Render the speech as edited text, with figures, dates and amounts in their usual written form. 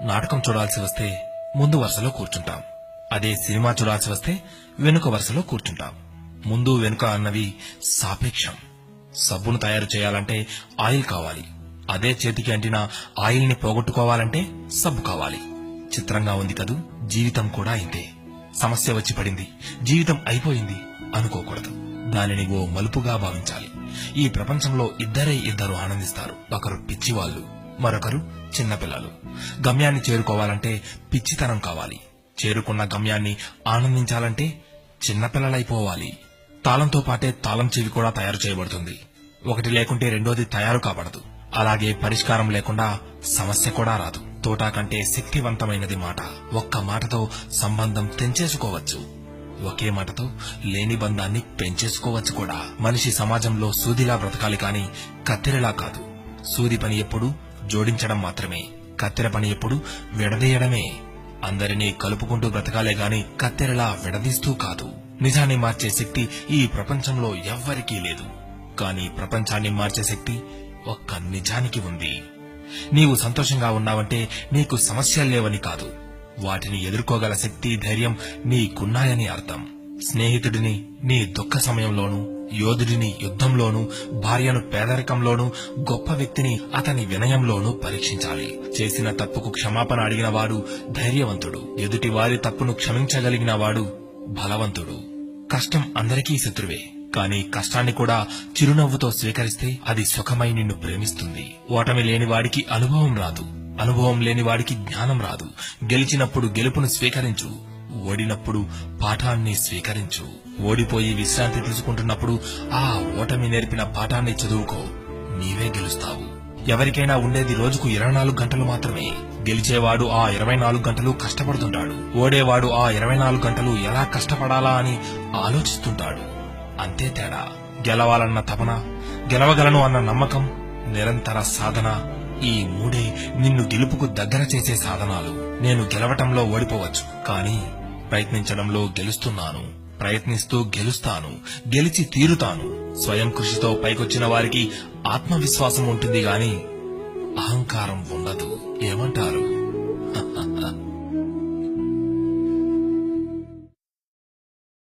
నాటకం చూడాల్సి వస్తే ముందు వరుసలో కూర్చుంటాం. అదే సినిమా చూడాల్సి వస్తే వెనుక వరుసలో కూర్చుంటాం. ముందు వెనుక అన్నవి సాపేక్షం. సబ్బును తయారు చేయాలంటే ఆయిల్ కావాలి. అదే చేతికి అంటిన ఆయిల్ ని పోగొట్టుకోవాలంటే సబ్బు కావాలి. చిత్రంగా ఉంది కదూ, జీవితం కూడా ఇంతే. సమస్య వచ్చి పడింది, జీవితం అయిపోయింది అనుకోకూడదు. దానిని ఓ మలుపుగా భావించాలి. ఈ ప్రపంచంలో ఇద్దరు ఆనందిస్తారు. ఒకరు పిచ్చివాళ్లు, మరొకరు చిన్నపిల్లలు. గమ్యాన్ని చేరుకోవాలంటే పిచ్చితనం కావాలి. చేరుకున్న గమ్యాన్ని ఆనందించాలంటే చిన్నపిల్లలైపోవాలి. తాళంతో పాటే తాళం చెవి కూడా తయారు చేయబడుతుంది. ఒకటి లేకుంటే రెండోది తయారు కాబడదు. అలాగే పరిష్కారం లేకుండా సమస్య కూడా రాదు. తోటా కంటే శక్తివంతమైనది మాట. ఒక్క మాటతో సంబంధం తెంచేసుకోవచ్చు. ఒకే మాటతో లేని బంధాన్ని పెంచేసుకోవచ్చు కూడా. మనిషి సమాజంలో సూదిలా బ్రతకాలి కాని కత్తెరలా కాదు. సూది పని ఎప్పుడు జోడించడం మాత్రమే, కత్తెర పని ఎప్పుడు విడదీయడమే. అందరినీ కలుపుకుంటూ బ్రతకాలే గాని కత్తెరలా విడదీస్తూ కాదు. నిజాన్ని మార్చే శక్తి ఈ ప్రపంచంలో ఎవ్వరికీ లేదు. కానీ ప్రపంచాన్ని మార్చే శక్తి ఒక్క నిజానికి ఉంది. నీవు సంతోషంగా ఉన్నావంటే నీకు సమస్యలు లేవని కాదు, వాటిని ఎదుర్కోగల శక్తి, ధైర్యం నీకున్నాయని అర్థం. స్నేహితుడిని నీ దుఃఖ సమయంలోనూ, యోధుడిని యుద్ధంలోనూ, భార్యను పేదరికంలోనూ, గొప్ప వ్యక్తిని అతని వినయంలోనూ పరీక్షించాలి. చేసిన తప్పుకు క్షమాపణ అడిగిన వాడు ధైర్యవంతుడు. ఎదుటి వారి తప్పును క్షమించగలిగిన వాడు బలవంతుడు. కష్టం అందరికీ శత్రువే, కానీ కష్టాన్ని కూడా చిరునవ్వుతో స్వీకరిస్తే అది సుఖమై నిన్ను ప్రేమిస్తుంది. ఓటమి లేని వాడికి అనుభవం రాదు, అనుభవం లేని వాడికి జ్ఞానం రాదు. గెలిచినప్పుడు గెలుపును స్వీకరించు, ఓడినప్పుడు పాఠాన్ని స్వీకరించు. ఓడిపోయి విశ్రాంతి తీసుకుంటున్నప్పుడు ఆ ఓటమి నేర్పిన పాఠాన్ని చదువుకో, నీవే గెలుస్తావు. ఎవరికైనా ఉండేది రోజుకు 24 గంటలు మాత్రమే. గెలిచేవాడు ఆ 24 గంటలు కష్టపడుతుంటాడు. ఓడేవాడు ఆ 24 గంటలు ఎలా కష్టపడాలా అని ఆలోచిస్తుంటాడు. అంతే తేడా. గెలవాలన్న తపన, గెలవగలను అన్న నమ్మకం, నిరంతర సాధన, ఈ మూడే నిన్ను గెలుపుకు దగ్గర చేసే సాధనాలు. నేను గెలవటంలో ఓడిపోవచ్చు, కానీ ప్రయత్నించడంలో గెలుస్తున్నాను. ప్రయత్నిస్తూ గెలుస్తాను, గెలిచి తీరుతాను. స్వయం కృషితో పైకొచ్చిన వారికి ఆత్మవిశ్వాసం ఉంటుంది గాని అహంకారం ఉండదు. ఏమంటారు?